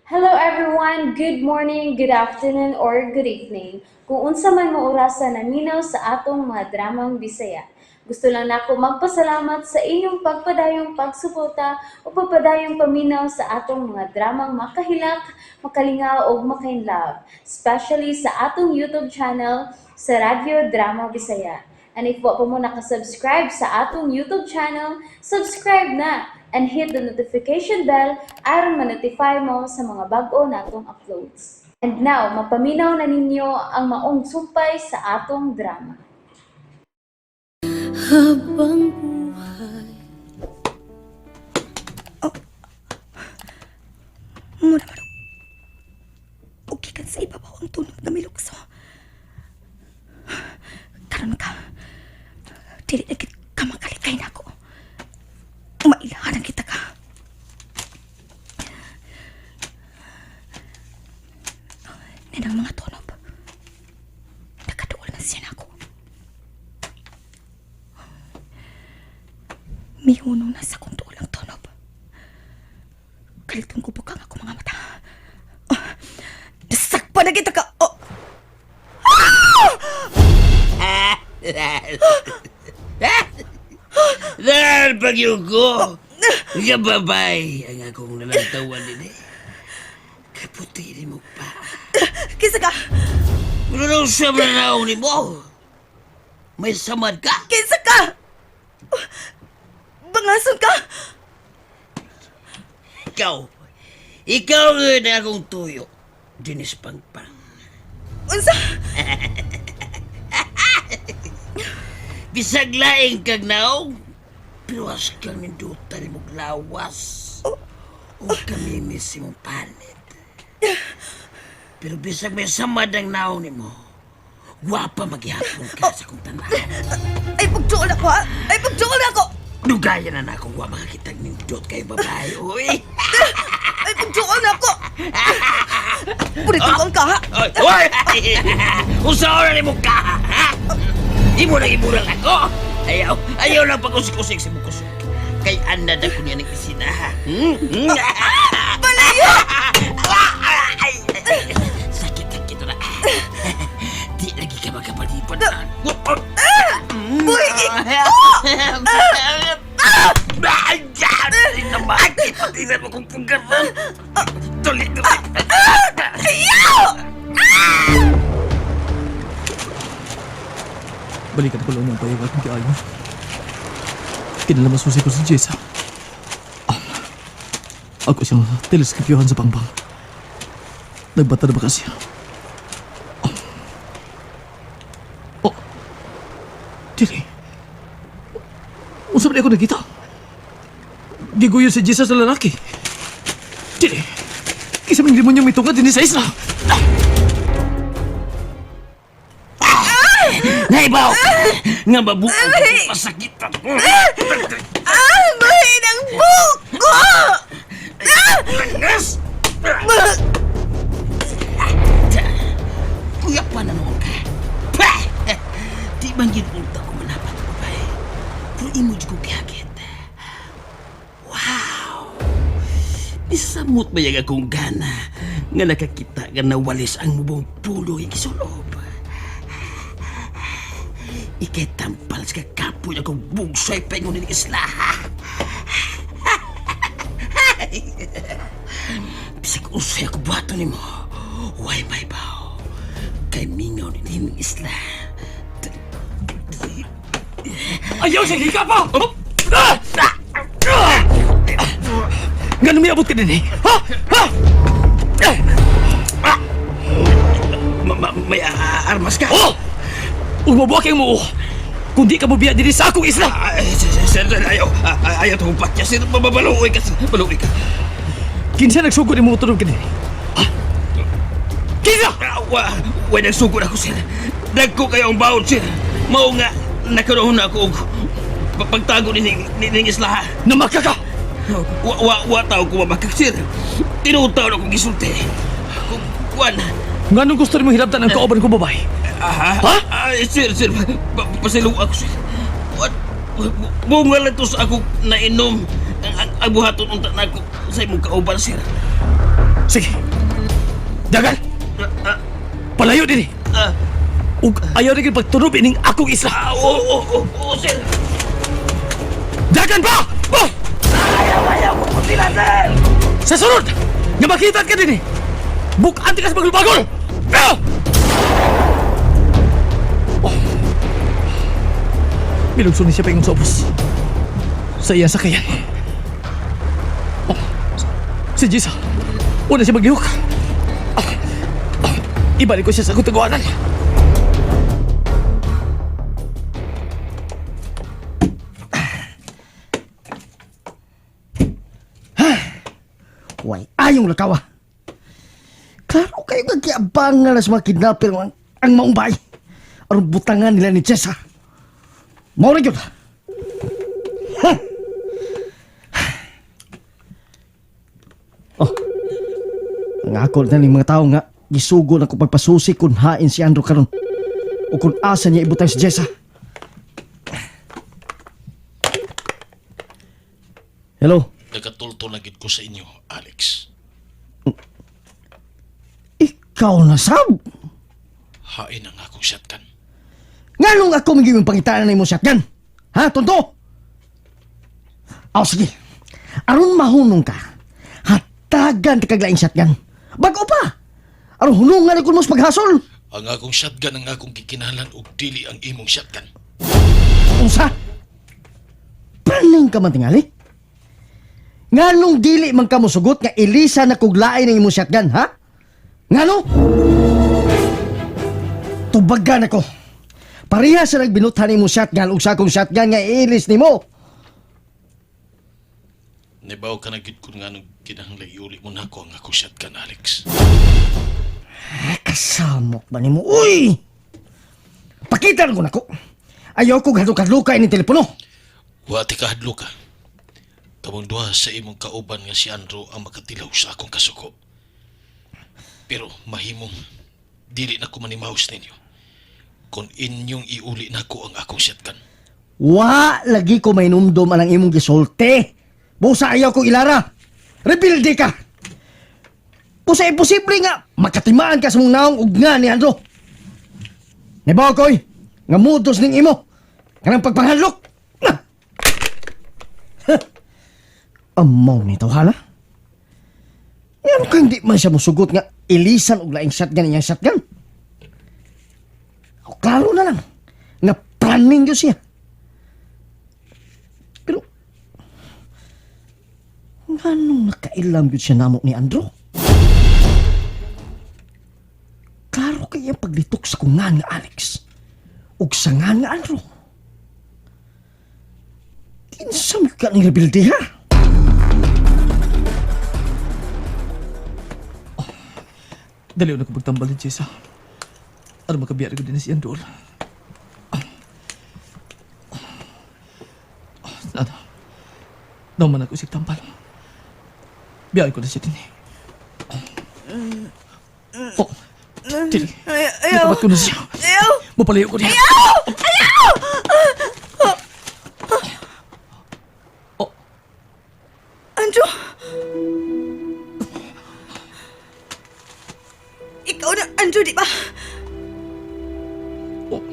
Hello everyone, good morning, good afternoon, or good evening. Kung unsa man mo orasan naminaw sa atong mga dramang Bisaya. Gusto lang nako magpasalamat sa inyong pagpadayong pagsuporta o pagpadayong paminaw sa atong mga dramang makahilak, makalingaw o makainlove, especially sa atong YouTube channel sa Radio Drama Bisaya. And if wa pa mo nakasubscribe sa atong YouTube channel, subscribe na and hit the notification bell aron ma-notify mo sa mga bag-o natong uploads. And now, mapaminaw na ninyo ang maong sumpay sa atong drama. Habang buhay. Oh. Muna man. Okay ka sa ibabaw ang tunog na milukso. Karon ka. Dili na ka makalikay na ako. Mailahanan kita ka. Nenang mga tunog. Nakaduol na siya na ako. Mihunong na sa kong tulang tunog. Kalitong kubukang ako mga mata. Oh, nasakpa na kita ka. Oh. Dahil pagyugo, gababay ang akong nalantawan din eh. Kaputi ni mo pa. Kisa ka. Pero sa mananaw ni mo, may samad ka. Kisa ka. Bangason ka. Ikaw nga na akong tuyo, Dinis Pangpang. Unsa? Bisag laing kag naong, pero as kang nindutan ni mong lawas. O kami misi mong panit. Pero bisag may samad ang naong ni mo, guwapa maghihapon ka sa kong tanaw. Ay, pagtuol ako ha. Ay, pagtuol ako. Dugayan na ako guwa makakitag nindot kay babae, uy. Ay, pagtuol ako. Puritukon ka ha. Uy! Usaw na ni mo ka, ha? Imo na imural ako. Ayaw lang pag-usik-usik si Mukusuk. Kay anad ako niya ng pisina, ha? Balayo! Sakit-sakit na. Di lagi ka magkapalipad. Uy! Ipatinan mo kong punggaran. Tuloy-tuloy. Ayaw! Balikan ko lang ng payagat ng kaayo. Kinalamas mo ko si Jessa. Ako siyang teleskopyohan sa pangpang. Nagbata na ba kasi? Oh. Dili. Unsa ba ako nakita? Giguyo si Jessa sa lalaki. Dili. Kisaming demonyo may tungkad din sa isla. Naibaw! Nga mabuang ko pasakitan ko! Bahin ang buko! Langas! Kuya pa na noon ka. Pah! Di bang ginunta ko manapat ko ba eh? Pero imo di ko kihagit. Wow! Isamot ba yung akong gana nga nakakita nga nawalis ang mubong pulo yung kisulob? Ikay tampal sa kakapoy akong bugsoy pa yung isla. Bisag usay ako buhato ni mo. Huwag may baw. Kay mingaw ni himing isla. Ayaw siya hikapaw! Ganun may abot ka din eh? Ha? Ha? May armas ka? Oh! Umabuha kayong mo! Kung di ka mo biya din sa akong isla! Sir, ayaw itong patya. Sir, mababaluoy ka. Baluoy ka. Kinsa nagsugod yung mga tunog ka din? Ha? Kinsa! Huwag nagsugod ako, sir. Dagko kayo ang baon, sir. Mao nga, nakaroon na ako pagtago ni isla. Namaka ka! Wa tao ko mamakak, sir. Tinutaw na akong gisulti. Kuwan. Nga nung gusto rin mo hiraptan ang kauban ko babae? Ha? Sir, pasilaw ako, sir. Bunga lang to sa ako nainom. Ang buhaton unta na ako sa imong kauban, sir. Sige. Dagan! Palayo din eh. Ug ayaw rin pagtunog ining akong isla. Oo, sir. Dagan pa! Oh! Ayaw ko po sila, sir. Sa sunod! Nga makita ka din eh! Bukaan ka sa bagol-bagol! Ah! Oh! Bilugso ni siya pa yung sa ubos. Sa iya sakayan. Oh! Si Jisa! Una siya maglihok. Ibalik ko siya sa akong taguanan. Way, ayong lakaw ah. Klaro kayo nagkiabangan na sa mga kidnapper ang maumbay. Ang butangan nila ni Chesa. Mau na yun. Ha? Oh, ang ako na ni mga tao nga, gisugo na ko pagpasusi kung hain si Andrew karon o kung asa niya ibutang si Jessa. Hello? Nagatulto na gid ko sa inyo, Alex. Ikaw na sab? Hain ang akong shotgun. Nga nung ako magiging pangitaan na mo shotgun? Ha, tonto? Aw, sige. Aron mahunong ka, hatagan ka kaglaing shotgun. Bago pa! Aron hunungan ako mo sa paghasol. Ang akong shotgun ang akong kikinahanglan ug dili ang imong shotgun. Unsa? Praning ka man tingali? Nga nung dili man ka mo sugot nga ilisa na kuglain ng imong shotgun, ha? Nga no? Tubagan ako. Pareha sa nagbinuthan imong shotgun ug sa akong shotgun nga iilis nimo. Nibaw ka na gid kun nganong kinahanglan iuli mo nako ang akong shotgun, Alex. Kasamok ba nimo? Uy! Pakita ko nako. Ayaw ko hadlok-hadlokay ni telepono. Wa ti kahadlo ka. Kamong duha sa imong kauban nga si Andrew ang makatilaw sa akong kasuko. Pero mahimong dili na ko manimahos ninyo kung inyong iuli nako ang akong shotgun. Wa lagi ko may numdom ang imong gisulti. Busa ayaw ko ilara. Rebilde ka. Busa imposible nga makatimaan ka sa mong naong ugna ni Andrew. Nibaw ko'y nga mudos ning imo. Kanang pagpanghalok. Amaw ni tawhala. Yan ka hindi man siya musugot nga ilisan og laing shotgun niyang shotgun. O klaro na lang nga planning yun siya. Pero nganong nakailam yun siya namo ni Andrew? Klaro kaya paglitok sa kungan nga Alex ug sa ngan nga Andrew. Tinsam ka ni rebilde ha? Dali na ko pagtambal ni Jessa. Ano makabiyari ko din na si Andol. Ano? Naman ako si tambal. Biyari ko na siya din eh. Oh, dili. Nakabat ko na siya. Mapalayo ko niya. Oh, Andrew! Ikaw na, Andrew, di ba? oh.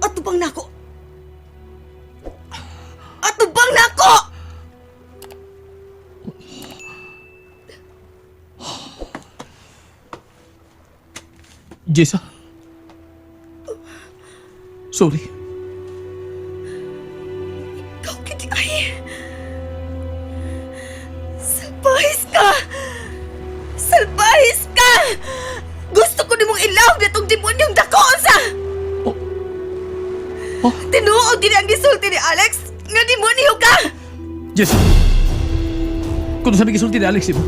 Atubang na ako! Atubang na ako! Jessa. Sorry. Ikaw kiti ay... Salbahis ka! Salbahis ka! Gusto ko nimong ilaw na itong demonyong dakoon sa... Tinuod din ang gisulti ni Alex nga demonyo ka! Jessa. Kung sabi kisulti ni Alex mo,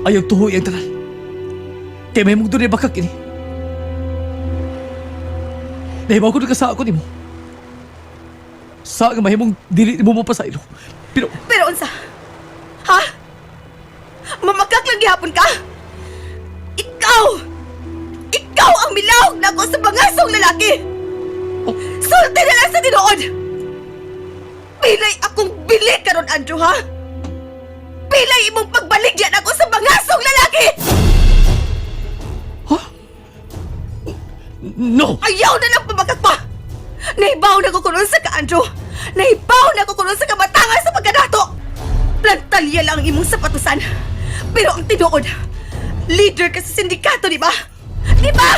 ayaw tuhoy ang tanan. Kaya may mong doon ay bakak ini. Nahibaw ko na kasa ako ni mo. Sa nga mahimong dili mo mapasaylo. Pero, Pero unsa? Ha? Mamakak lang gihapon ka? Ikaw! Ikaw ang milawag na ako sa bangasong lalaki! Sulti na lang sa tinuod! Pilay akong bili karon, Andrew, ha? Pilay Unsay imong pagbaligya nako sa bangasong lalaki? No! Ayaw na lang pamagat pa! Nahibaw na ko kuno sa ka, Andrew! Nahibaw na ko kuno sa kamatangan sa pagkadato! Plantalya lang ang imong sapatusan. Pero ang tinuod, leader ka sa sindikato, di ba? Di ba?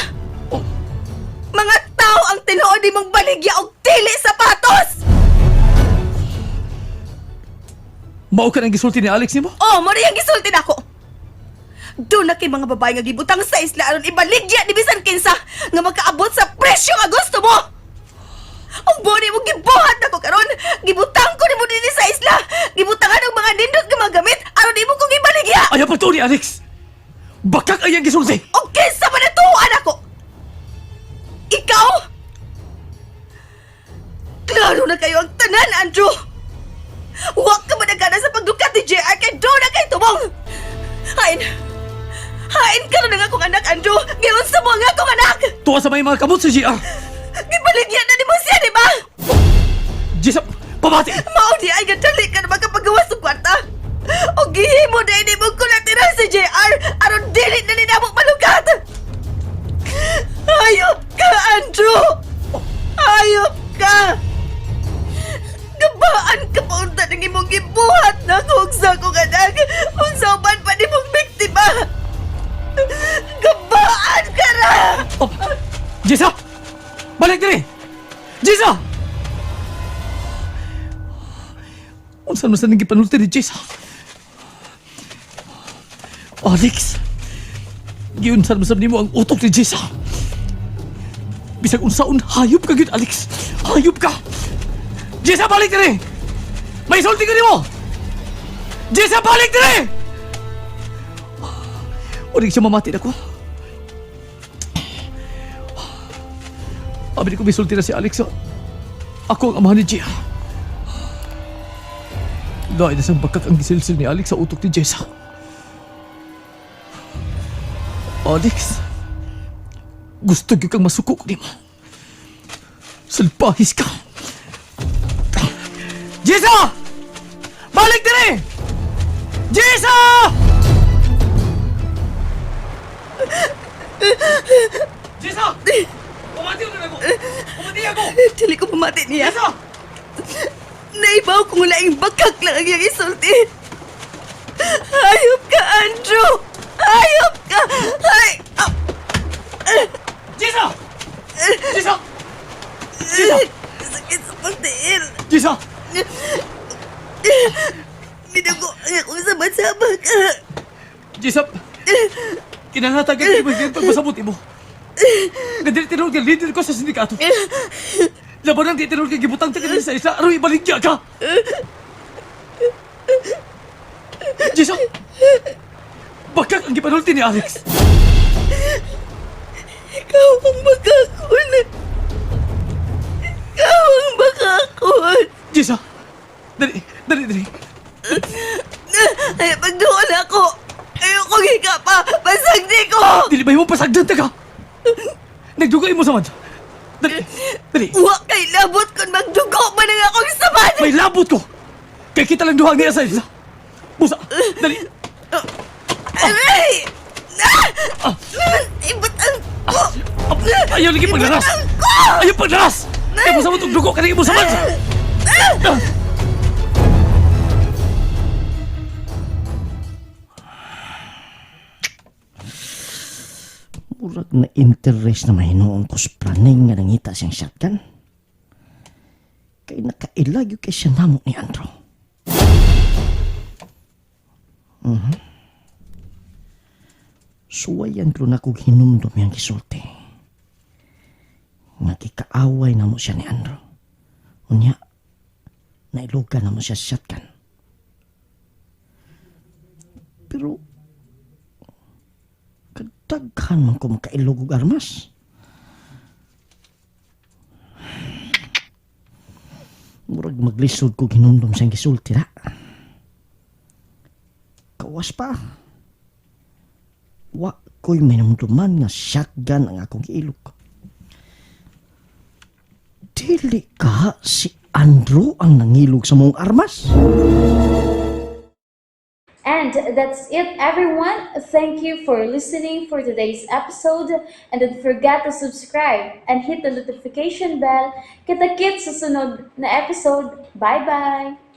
Mga tao ang tinuod imong baligya og dili sapatos! Mao ka nang gisulti ni Alex nimo? Oh, mo riyang gisulti na ako! Doon na kay mga babae nga gibutang sa isla aron ibaligya ni bisan kinsa nga makaabot sa presyo nga gusto mo! Ang body mo gibuhat na ko karon! Gibutang ko ni mo din sa isla! Gibutangan ang mga nindot nga mga gamit aron di mo kong ibaligya! Ayaw pa to ni Alex! Bakak ayang gisulti! O kinsa man natuan ako! Ikaw? Klaro na kayo ang tanan, Andrew! Huwag ka managana sa pagdukat ni JR kay doon na kay tumong! Hain! Hain ka na ng akong anak, Andrew! Ngayon sa mga akong anak! Tuwa sa may mga kamot sa GR! Gibaligyan na ni mo siya, di ba? Jisa, pamati! Mao di ay gadali ka na magkapagawa sa kwarta! O gihimo na hindi mo kulatira sa JR aron dili na ninamok malugat! Hayop ka, Andrew! Hayop ka! Gabaan ka pa unta ng imong gibuhat na kung sa akong anak! Kung sa uban pa ni mong biktima! Gabaan ka na! Oh, Jisa! Balik diri! Jisa! Unsan man sa nang gipanulti ni Jisa? Alex! Giunsan man nimo ang utok ni Jisa! Bisag unsaon, hayop ka gid, Alex! Hayop ka! Jisa, balik diri! May sulti ka nimo! Jisa, balik diri! Uring siya mamati na ko. Abi ko bisulti na si Alex. Ako ang amahan ni Gia. Dahil na sa bakak ang gisilsil ni Alex sa utok ni Jessa. Alex, gusto ko kang masuko ko ni mo. Salpahis ka. Jessa! Balik diri! Jessa! Jessa! Pumati ko na ako! Pumati ako! Dili ko pamati niya. Jessa! Naibaw kong laing bakak lang ang iyang isulti. Hayop ka, Andrew! Hayop ka! Hay! Jessa! Jessa! Jessa! Sakit sa pagtiil. Jessa! Ginugo ang akong sama-sama ka. Jessa! Kinangatagan ko yung pagmasabot mo. Naditinod ka, leader ko sa sindikato. Laban ang titinod ka, gibutang taga sa isa, araw ibaligya ka! Jessa! Bakak ang gipanulti ni Alex! Ikaw ang makakun. Ikaw ang makakun. Jessa! Dali! Ay, pagduol ako. Ayoko higa pa. Pasagdi ko. Dili ba yung pasagdan ka? Nagdugay mo sa man. Dali! Huwag kay labot kung magdugo man ang akong saman. May labot ko! Kaya kita lang duhang niya sa isa! Busa! Dali! Aray! Ibutang ko. Ayaw lagi paglaras! Ayaw paglaras! Kaya mo sa mong dugo ka mo sa man! Murag na interest na mahinoon ko sa planning nga nangita siyang shotgun. Kay nakailagyo kay siya namo ni Andrew. Suwayan ko na kong hinumdum yung kisulti. Nga kikaaway na mo siya ni Andrew. Unya, nailugan na mo siya sa shotgun. Pero, kadaghan man ko makailog og armas. Murag maglisod ko ginundom siyang gisulti na. Kawas pa. Wa ko'y may namduman nga shotgun ang akong giilog. Dili ka si Andrew ang nangilog sa mong armas. And that's it, everyone. Thank you for listening for today's episode. And don't forget to subscribe and hit the notification bell. Kita-kits sa sunod na episode. Bye-bye!